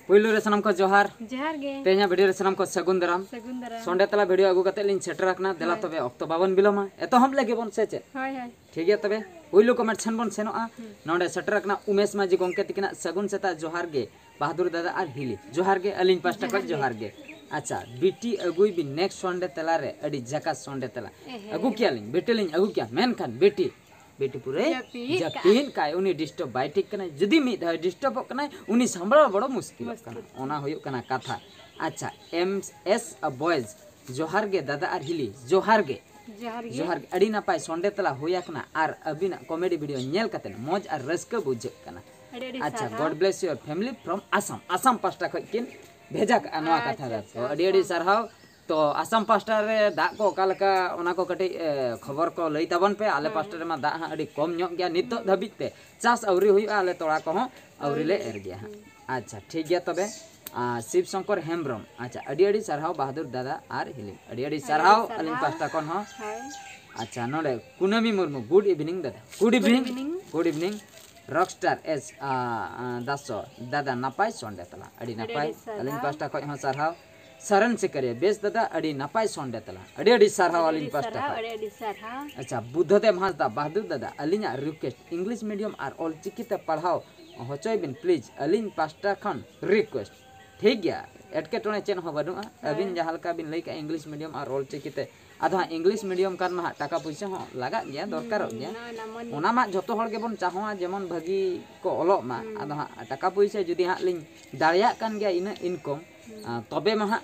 पुइलु रे सनम को जोहार जोहार गे तेना वीडियो रे सनम को सगुन दाराम संडे तला वीडियो आगु कते लिन सेटर रखना देला तबे अक्तो बाबन बिलोमा एतो हम लगे बन से चे हाय हाय ठीक है तबे पुइलु कमेंट छन बन सेनो आ नोडे सेटर रखना उमेश माजी गोंके तिकना सगुन सेता जोहार गे बहादुर दादा आर हिली जोहार गे अलिन पास्टा को जोहार गे अच्छा बीटी अगुई भी नेक्स्ट संडे तला रे अडी जका संडे तला अगु क्या लिन बेटे लिन अगु क्या मेन खान बेटी बेटी पूरे जपीन काय उनी डिस्टर्ब बाय ठीक कना जदी मी धा डिस्टर्ब कना उनी संभल बड़ो मुश्किल कना ओना होयो कना कथा अच्छा एम एस बॉयज जोहार गे दादा आर हिली जोहार गे अडी ना पाय संडे तला होया कना आर अबिना कॉमेडी वीडियो नेल कते मौज आर रस्क बुझे कना अच्छा god bless your family from Assam Assam पास्टा खकिन भेजा अनवा कथा दा तो अडी अडी सरहाव तो आसाम पास्टा रे दा को कालका ओना को कटे खबर को लई तबन पे आले पास्टा रे मा दा अडी कम ᱧᱚᱜ गया नितो धबित ते चास अवरी हुई आले तोड़ा को अवरी ले एर गया अच्छा ठीक गया तबे शिव शंकर हेम्ब्रम अच्छा अडी अडी सरहाव बहादुर दादा आर हिली अडी सरहाव अलिन पास्टा कोन हो अच्छा नोडे कुनमी मुर्मू गुड इवनिंग दादा गुड इवनिंग रॉकस्टार एस दासो दादा नापाय संडे तला अडी नापाय अलिन पास्टा को हो सरहाव सरन से करे बेस दादा अडी नापाय संडे तला अडी सरहाव अलिन पास्टा अच्छा बुद्धदेव हांसदा बहादुर दादा अलिना रिक्वेस्ट इंग्लिश मीडियम आर ऑल चिकिते पढ़ाओ होचोय बिन प्लीज अलिन पास्टा खन रिक्वेस्ट ठीक गया एटके टोने चेन हो बनुआ अबिन जहालका बिन लई का इंग्लिश मीडियम आर ऑल चिकिते आधा इंग्लिश मीडियम कान मा टाका पैसा हो लगा गया दरकार गया ओना मा जतो हर गेबन चाहोआ जेमन भागी को ओलो मा आधा टाका पैसा जुदी हा लिन दाड़िया कान गया इन इनकम तबे मा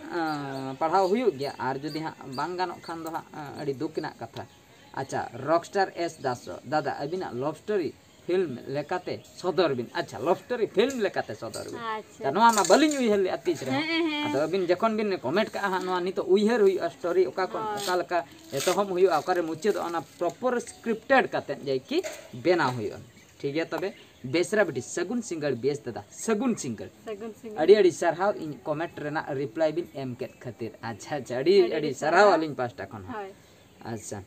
पढ़ाओ हुई गया और जुदी हाँ बांग गानो खान दो अड़ी दुखना कथा अच्छा रॉकस्टार एस दासो दादा अबिना लव स्टोरी फिल्म लेकाते सदर बिन अच्छा लव स्टोरी फिल्म लेकाते सदर बिन अच्छा नोआ मा बलिन उइहर अतिच रे अदो अबिन जखन बिन कमेंट का हा नोआ नितो उइहर हुई स्टोरी ओका कोन ओका लका एतो हम हुई ओकारे मुचिद ओना प्रॉपर स्क्रिप्टेड काते जाय कि बेना हुई ठीक है तबे बेसरा बेटी सगुन सिंगर बेस दादा सगुन सिंगर अड़ी अड़ी सरहाव इन कमेंट रेना रिप्लाई बिन एम के खातिर अच्छा अच्छा अड़ी अड़ी सरहाव अलिन पास्टा खन अच्छा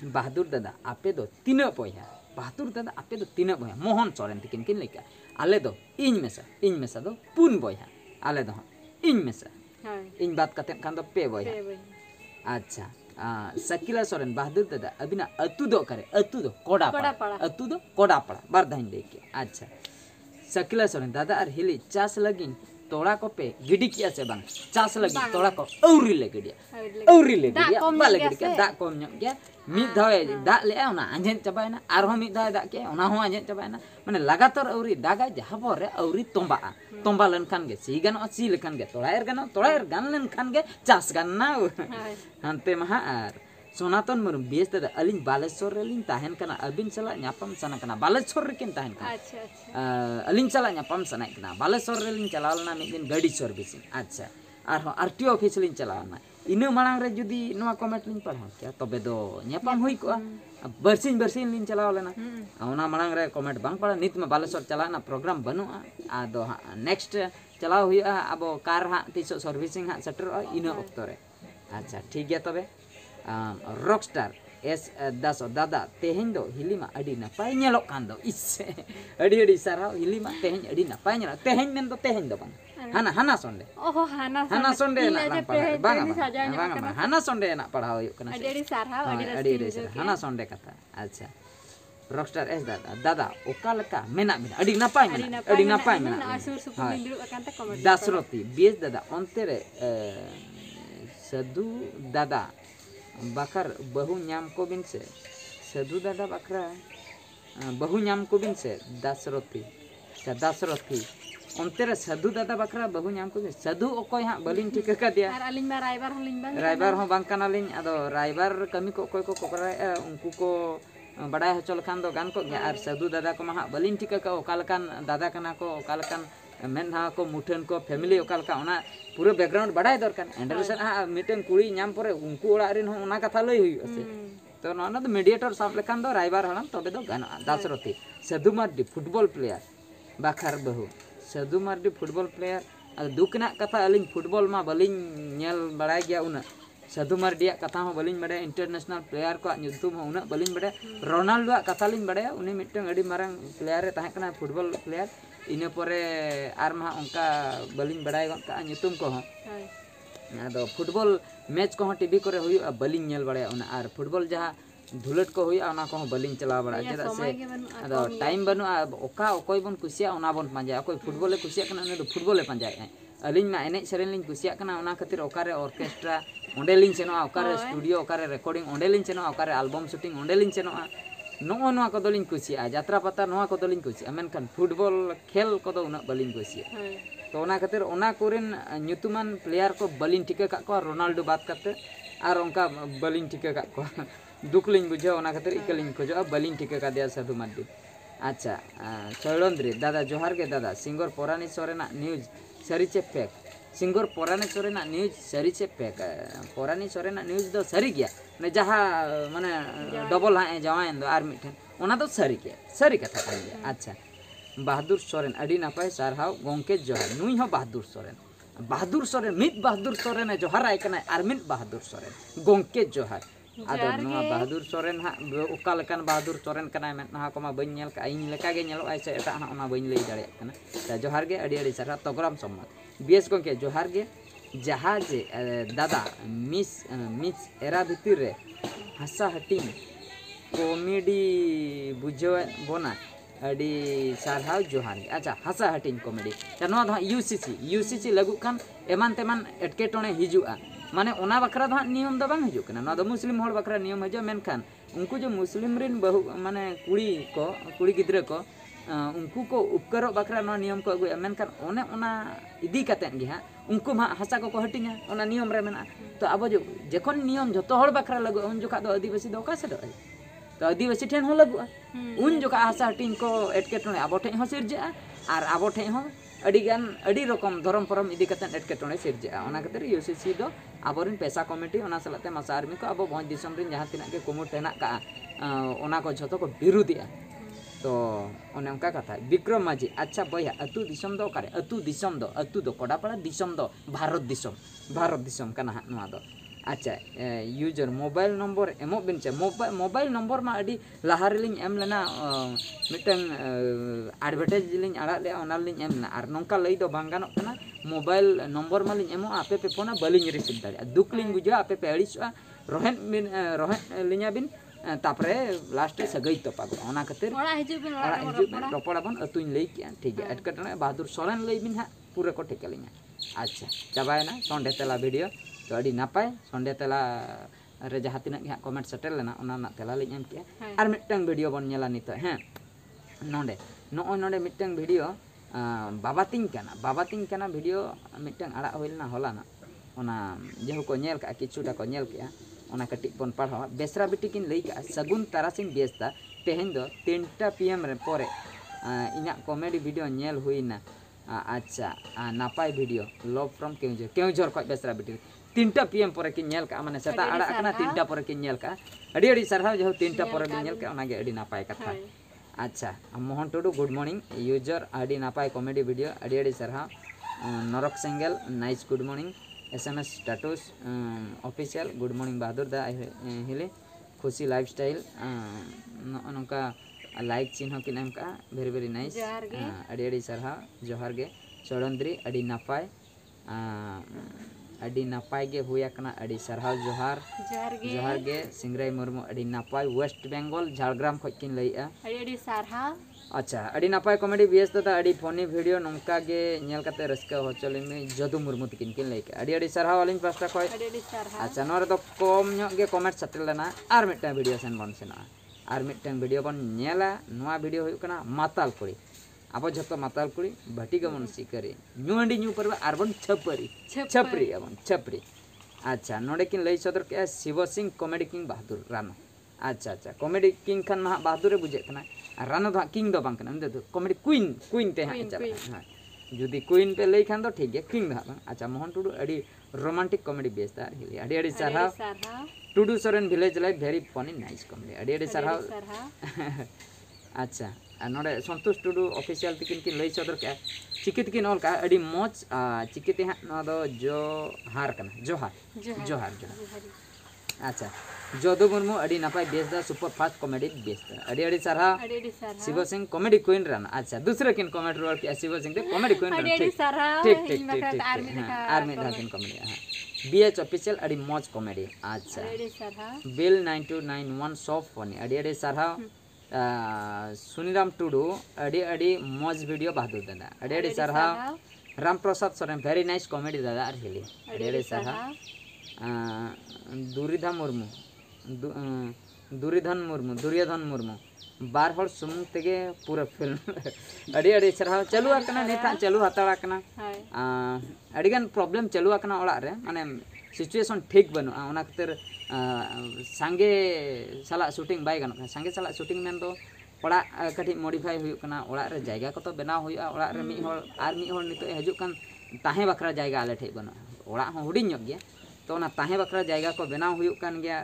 बहादुर दादा आपे दो तीन बया बहादुर दादा आपे दो तीन बया मोहन सोरेन तिकिन किन लेका आले दो इन मेसा दो पुन बया आले दो इन मेसा इन बात कते खान दो पे बया अच्छा सकीला सोरेन बहादुर दादा अबिना अतु दो करे अतु दो कोडापाड़ा बार धाइन लेके अच्छा सकीला सोरेन दादा और हिली चास लगिन तोड़ा को पे गिडी किया से बांग चास लगिन तोड़ा को औरी ले गिडिया बाले गिडिया दा कम ᱧᱚᱜ गया मिद धावे दा ले ओना आंजेन चबायना आर हो मिद धावे दा के ओना हो आंजेन चबायना माने लगातार औरी दागा जहां पर औरी तोंबा लन खान गे सी गानो सी लेखान गे तोड़ा एर गान लन खान गे चास गान ना हंते महा आर सोनातन मुर्मू बेस दादा अलिन बालेश्वर रेलिन ताहेन कना अबिन सला न्यापम सना कना बालेश्वर रेकिन ताहेन कना अच्छा अलिन सला न्यापम सना कना बालेश्वर रेलिन चलावलना मिद दिन गाड़ी सर्विसिंग अच्छा आर हो आरटीओ ऑफिस लिन चलावना इना मांग रे जुदी नोआ कमेंट लिन पढ़ा क्या तबे दो न्यापम हुई को बरसिन लिन चलाव लेना ओना मांग रे कमेंट बांग पड़ा नित में बालेश्वर चलाना प्रोग्राम बनुआ आदो नेक्स्ट चलाव हुआ अब कार हा तिसो सर्विसिंग हा सेटर इना ऑक्तो रे अच्छा ठीक गया तबे रॉकस्टार एस दासो दादा तेहेन दो हिलीमा अडी नपाय नेलो कान दो इसे अडी साराव हिलीमा तेहेन अडी नपाय नेलो तेहेन मेन दो तेहेन दो बांग हाना संडे ओहो हाना संडे ना बांग हाना संडे ना पढ़ाओ हुई कना अडी साराव अडी हाना संडे कथा अच्छा रॉकस्टार एस दादा ओका लका मेना अडी नपाय मेना आसुर सुपुर मिंदु अकान त कमेंट दासरती बीएस दादा onte रे सदु दादा बाकर बहु न्याम को बिन से सदु दादा बकरा बहु न्याम को बिन से दासरथी onte रे सदु दादा बकरा बहु न्याम को बिन सदु ओकोय हा बलिन ठीक का दिया आर अलिन मा राइबार हलिन बांग राइबार हो बांग कानालिन अदो राइबार कमी को कोय को कोकरा उनको को बड़ाय हो चल खान दो गान को आर सदु दादा को मा बलिन ठीक का ओकालकान दादा कना को ओकालकान मेन हा को मुठन को फैमिली ओकालका ओना पूरा बैकग्राउंड बड़ाय दरकार एंडरसन हा मिटन कुड़ी नाम परे उनको ओड़ा रिन हो ओना कथा लई हुई असे तो नोना तो मीडिएटर साफ लेखान दो राइबार हलाम तबे दो गान दासरथी सदु मार्डी फुटबॉल प्लेयर बाखर बहु सदु मार्डी फुटबॉल प्लेयर दुखना कथा अलिन फुटबॉल मा बलिन नेल बड़ाय गया उना सदु मार्डिया कथा हो बलिन बड़े इंटरनेशनल प्लेयर को नुतुम हो उना बलिन बड़े रोनाल्डो कथा लिन बड़े उनी मिटन अडी मारंग प्लेयर रे ताहे कना फुटबॉल प्लेयर इन परे आर मा उनका बलिन बड़ाय गन का nyutum को हो आदो फुटबॉल मैच को टीवी करे हुई बलिन नेल बड़ाय उना आर फुटबॉल जहां धुलट को हुई उना को बलिन चला बड़ा जेदा से आदो टाइम बनु ओका ओकोय बन कुसिया उना बन पांजा ओकोय फुटबॉल कुसिया कना उनी फुटबॉल पांजाय अलिन मा एने सेरेन लिन कुसिया कना उना खातिर ओकारे ऑर्केस्ट्रा ओंडेलिन सेनो ओकारे स्टूडियो ओकारे रिकॉर्डिंग ओंडेलिन सेनो ओकारे एल्बम शूटिंग ओंडेलिन सेनो नो नो को दलिन कुसिया यात्रा पता नो को दलिन कुसिया मेनखान फुटबॉल खेल को दो उना बलिन कुसिया तो ओना खातिर ओना कोरेन ᱧᱩᱛᱩᱢᱟᱱ प्लेयर को बलिन टिका का को रोनाल्डो बात करते और उनका बलिन टिका का को दुखलिन बुझे ओना खातिर इकलिन खोजो बलिन टिका का दिया साधु मार्डी अच्छा शैलेंद्री दादा जोहार के दादा सिंगर पोरानी सोरेना न्यूज सरी चे फेक सिंगर पोरानी सोरेना न्यूज सरी चे फेक पोरानी सोरेना न्यूज दो सरी गया ने जहां माने डबल हा जवान दो आर मिठन ओना दो सरी के सरी कथा कान गया अच्छा बहादुर सोरेन अडी नापाय सारहाव गोंके जोहार नुई हो बहादुर सोरेन मित बहादुर सोरेन जोहार आय कना आर मित बहादुर सोरेन गोंके जोहार आदो नुआ बहादुर सोरेन हा ओका लेकान बहादुर सोरेन कना में ना को मा बइन नेल का इन लेका गे नेलो आय से एटा हा ओना बइन लई दाड़े कना ता जोहार गे अडी अडी सारा तोगराम सम्मान बीएस गोंके जोहार गे जहाज दादा मिस एरा भितिर रे हसा हटिंग कॉमेडी बुझो बोना अडी सारहाव जोहार अच्छा हसा हटिंग कॉमेडी नो यूसीसी लगू खान एमान तेमान एटकेटोने हिजुआ माने ओना बकरा दो नियम दो बांग हिजु कना दो मुस्लिम होड़ बकरा नियम हिजु मेनखान उनको जो मुस्लिम रिन बहु माने कुड़ी गिद्रा को उनको को उपकरो बकरा नो नियम को अगुया मेनखान ओने ओना इदी कातेन गे हां उनको मा हसा को हटिंगा ओना नियम रे मेना तो अब जो जखन नियम जतो होड़ बकरा लगु उन जोखा दो आदिवासी दो का से दो तो आदिवासी ठेन हो लगुआ उन जोका हसा हटिंग को एटकेटोने अब ठे हो सिरजा और अब ठे हो अडिगान अडी रकम धरम परम इदी कतन एटकेटोने सिरजा ओना खातिर यूसीसी दो आबोरिन पैसा कमिटी ओना सलाते मासा आर्मी को अब भोज दिसम रिन जहां तिना के कुमुट हेना का ओना को झतो को विरोधिया तो ओने उनका कथा विक्रम माझी अच्छा बया अतु दिसम दो करे अतु दो कोडापाड़ा दिसम दो भारत दिसम कना नवा दो अच्छा यूजर मोबाइल नंबर एमो बिन चे मोबाइल नंबर मा अडी लाहार लिंग एम लेना मिटन एडवर्टाइज लिंग आड़ा ले ओना लिंग एम ना आर नोंका लई दो बांगानो कना मोबाइल नंबर मा लिंग एमो आपे पे फोना बलिंग रिसीव दाड़े दुख लिंग बुझा आपे पे अड़िसवा रोहन लिंगा बिन तापरे लास्ट सगई तो पागो ओना खातिर ओड़ा हिजु बिन रोपड़ा बन अतुñ लई किया ठीक है एटकटने बहादुर सोरेन लई बिन हा पूरे को ठेकलिंगा अच्छा चाबायना संडे तेला वीडियो तो अड़ी नापाय संडे तेला रे जहां तिना के कमेंट सेटल लेना ओना ना तेला लिंग एम किया आर मिटंग वीडियो बन नेला नितो हैं नोंडे मिटंग वीडियो बाबातिंग काना वीडियो मिटंग आड़ा होइलना होलाना ओना जेहु को नेल का किछुटा को नेल के ओना कटि पन पढ़ा बेसरा बिटी किन लई का सगुन तारासिंग बेस्ता तेहेन दो 3 PM रे परे इना कॉमेडी वीडियो नेल हुइना अच्छा नापाय वीडियो लव फ्रॉम केउझर को बेसरा बिटी 3 PM परे किन नेल का माने सेता आड़ा कना 3 परे किन नेल का अडी सरहाव जो 3 परे बिन नेल का ओनागे अडी नापाय कथा अच्छा Mohan Tudu good morning user अडी नापाय कॉमेडी वीडियो अडी सरहाव नरक सेंगल nice good morning SMS status official good morning Bahadur दा हिले खुशी लाइफस्टाइल नोंका लाइक चिन्ह किन एम का वेरी वेरी नाइस अडी सरहा जोहार गे चौड़ंद्री अडी नापाय गे हुया कना अडी सरहा जोहार गे सिंगराई मुर्मू अडी नापाय वेस्ट बंगाल झारग्राम खो किन लईआ अडी सरहा अच्छा अडी नापाय कॉमेडी बीएस दादा अडी फनी वीडियो नोंका गे नेल कते रस्का होचले में जदू मुर्मू तिकिन किन लईका अडी सरहा वालिन पास्टा खय अच्छा नोरे तो कम ᱧᱚᱜ गे कमेंट सेटल लेना आर मिटन वीडियो सेन बन सेना आर मिटन वीडियो बन नेला नोआ वीडियो हुयु कना माताल कुड़ी अब जतो माताल कुड़ी भटी गमन सिकरी न्यू अंडी न्यू परबा आर बन छपरी अच्छा नोडे किन लई सदर के शिव सिंह कॉमेडी किंग बहादुर रानो अच्छा कॉमेडी किंग खान मा बहादुर बुझे कना रानो दो किंग दो बांकना दो कॉमेडी क्वीन ते हा चला जुदी क्वीन पे लई खान दो ठीक है किंग दा अच्छा मोहन टुडू अडी रोमांटिक कॉमेडी बेस्ता अडी सरहा Tudu Soren village life very funny nice comedy अडी सरहा अच्छा नोडे संतोष टुडू ऑफिशियल तिकिन किन लई सदर के चिकित किन ऑल का अडी मोच चिकिते हा न दो जोहार कना जोहार अच्छा जोदो मुर्मू अड़ी नापाय बेस दा सुपर फास्ट कॉमेडी बेस दा अड़ी सारा शिव सिंह कॉमेडी क्वीन रन अच्छा दूसरे किन कॉमेडी रोल के शिव सिंह दे कॉमेडी क्वीन रन ठीक आर में दा किन कॉमेडी हां बीएच ऑफिशियल अड़ी मौज कॉमेडी अच्छा बिल 9291 सॉफ फनी अड़ी सारा सुनीराम टुडू अड़ी मौज वीडियो बहादुर दादा अड़ी सारा Ram Prasad Soren very nice comedy दादा आर हिली अड़ी सारा दुर्योधन मुर्मू बार हर सुमुंग तेगे पूरा फिल्म अड़ी चरहा चालू आकना नेता चालू हताड़ा कना अड़ीगान प्रॉब्लम चालू आकना ओड़ा रे माने सिचुएशन ठीक बनु ओना खातिर सांगे साला शूटिंग बाय गानो सांगे साला शूटिंग मेन दो ओड़ा कठी मॉडिफाई हुयु कना ओड़ा रे जायगा को तो बनाव हुयु ओड़ा रे मी होर आर मी होर नितो हजु कान ताहे बखरा जायगा आले ठे बनु ओड़ा हो हुडिन ᱧᱚᱜ गया तो ना ताहे बखरा जायगा को बनाव हुयु कान गया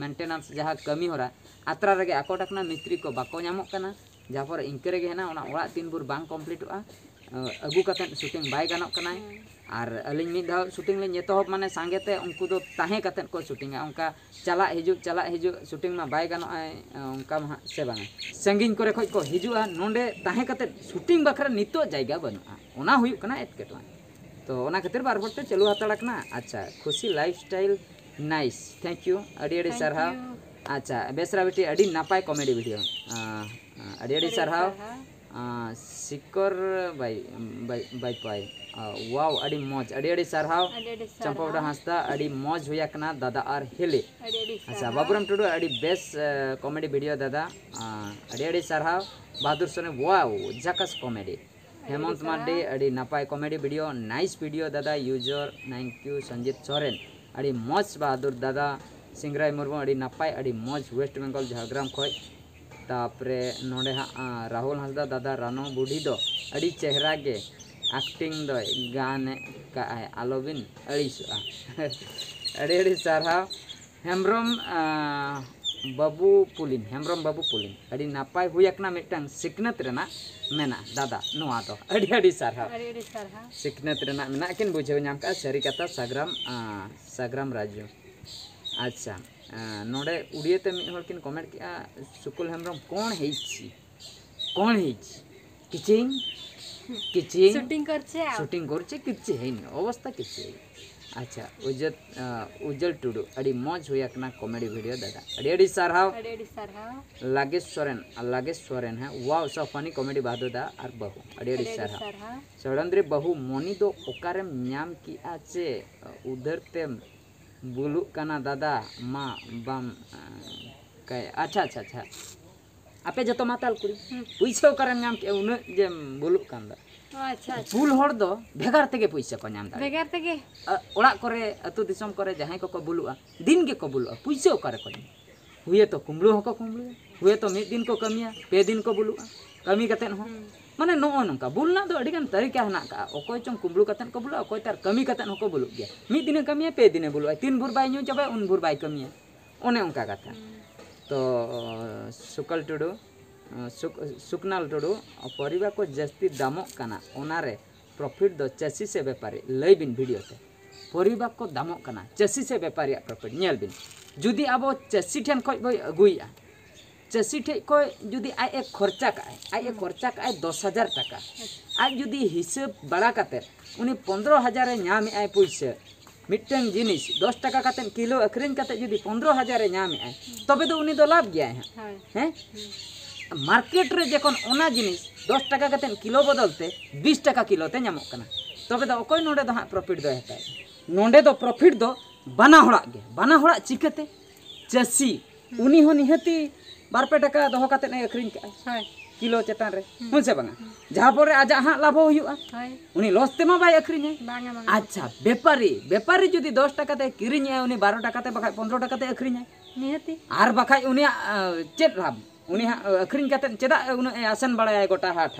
मेंटेनेंस जहाँ कमी होरा आत्रा रगे आकोटकना मिस्त्री को बाको ᱧᱟᱢᱚᱜ कना जहाँ पर इंके रगे हेना ओना ओड़ा 3 बुर बांग कंप्लीटोआ अगु कते शूटिंग बाय गानोक कना और अलिñ मिद धाव शूटिंग ले एतहब माने सांगेते उनको दो ताहे कते को शूटिंग उनका चला हिजु शूटिंग मा बाय गानो उनका मा से बांग संगीन करे खoj को हिजुआ नोंडे ताहे कते शूटिंग बखरा नितो जायगा बनुआ ओना हुयु कना एतकेटवा तो ओना खातिर बार बार चालू हताड़ा कना अच्छा खुशी लाइफस्टाइल नाइस थैंक यू अड़ी सरहाव अच्छा बेसरा बेटी अड़ी नापाय कॉमेडी वीडियो अड़ी सरहाव सिकर बाय पाय वाव अड़ी मौज अड़ी सरहाव चंपावड़ा हंसदा अड़ी मौज हुया कना दादा आर हेले अच्छा बाबूराम टुडू अड़ी बेस कॉमेडी वीडियो दादा अड़ी सरहाव बहादुर सोने वाव झकास कॉमेडी हेमंत मार्डी अड़ी नापाय कॉमेडी वीडियो नाइस वीडियो दादा user thank you Sanjeet Soren अड़ी मौज बहादुर दादा सिंगराय मुर्मू अड़ी नापाय अड़ी मौज वेस्ट बेंगल झारग्राम खoj तापरे नोडे राहुल हंसदा दादा रानो बुढ़ी दो अड़ी चेहरा गे एक्टिंग दो गाने का आलोबिन अड़ीसुआ अड़ी सारहाव हेम्ब्रम बाबू पुलिन अड़ी नापाय हुयकना मिटंग सिकनत रेना मेना दादा नुआ दो अड़ी सारहाव सिकनत रेना मेना किन बुझाव नाम का सरी कथा साग्राम राजू अच्छा नोडे उड़ियाते मिद हर किन कमेंट किया सुकुल हेम्ब्रम कोण हेछि किचिंग शूटिंग करछे किछि हेन अवस्था किछि अच्छा उज्जल टुडू अड़ी मौज हुयकना कॉमेडी वीडियो दादा अड़ी सारहाव लागेश सोरेन है वाव सो फनी कॉमेडी बहादुर दा आर बहु अड़ी सारहाव सडंद्री बहु मोनी दो ओकारेम ᱧᱟᱢ की आचे उधर ते बुलु कना दादा मा बम काय अच्छा आपे जतो माताल कुड़ी पैसा ओकारेम ᱧाम के उन जे बुलु कान दा अच्छा बुल हर दो भेगार तेगे पैसा को ᱧाम दा भेगार तेगे ओड़ा करे अतु दिसम करे जहां को बुलुआ दिन के को बुलुआ पैसा ओकारे को हुए तो कुमलु हको कुमलु हुए तो मिद दिन को कमिया पे दिन को बुलुआ कमी कतेन हो माने नो नंका बुलना दो अडिगान तरीका हना का ओकोय चों कुमलु कतेन को बुलुआ ओकोय तार कमी कतेन हको बुलु गया मिद दिन कमिया पे दिन बुलुआ 3 भुर बाय न्यू चाबे उन भुर बाय कमिया ओने उनका कथा तो सुकल टुडू सुकनाल टुडू परिवा को जस्ती दामो कना ओनारे प्रॉफिट दो चासी से व्यापारी लय बिन वीडियो ते परिवा को दामो कना चासी से व्यापारी प्रॉफिट नेल बिन जुदी अब चासी ठेन खoj बय अगुइया चासी ठे को जुदी आय एक खर्चा का 10,000 टाका आज जुदी हिसाब बड़ा काते उनी 15,000 ए ᱧᱟᱢ आय पैसा मिटन जिनिस 10 टाका काते किलो अखरिन काते जुदी 15,000 ए ᱧाम आय तबे दो उनी दो लाभ गया है मार्केट रे जखन ओना जिनिस 10 टाका काते किलो बदलते 20 टाका किलो ते ᱧᱟᱢᱚᱜ कना तबे दो ओकोय नोडे दो हा प्रॉफिट दो हता नोडे दो प्रॉफिट दो बाना होड़ा चिकते चासी उनी हो निहती 2 टाका दो काते ने अखरिन का किलो चेतान रे हुन से बांगा जहां पर आजा हा लाभ हुआ उनी लॉस ते मा बाय अखरिन अच्छा व्यापारी जदी 10 टाका ते किरिन है उनी 12 टाका ते बखाय 15 टाका ते अखरिन है निहती आर बखाय उनी चेत लाभ उनी अखरिन काते चेदा उनी आसन बड़ाय गोटा हाट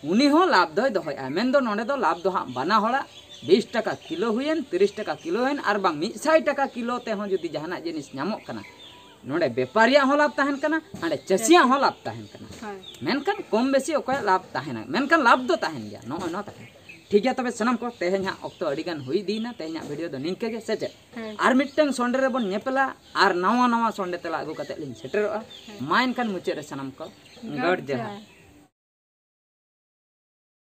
उनी हो लाभ दोय दोहया मेन दो नोडे दो लाभ दो हा बाना होड़ा 20 टाका किलो हुएन 30 टाका किलो हुएन आर बांग 100 टाका किलो ते हो जदी जहाना जिनिस ᱧᱟᱢᱚᱜ कना नोडे व्यापारिया हो लाभ ताहन कना हाडे चसिया हो लाभ ताहन कना मेनकन कम बेसी ओकय लाभ ताहना मेनकन लाभ दो ताहन गया नो ताहन ठीक है तबे सनम को तेहन हाँ ऑक्तो अडिगान हुई दीना तेहन हाँ वीडियो दो निंके के सेचे हाँ। आर मिट्टंग सोंडे रे बन नेपला आर नवा नवा सोंडे तला अगु कते लिन सेटरो माइन कान मुचे रे सनम को गड जहा।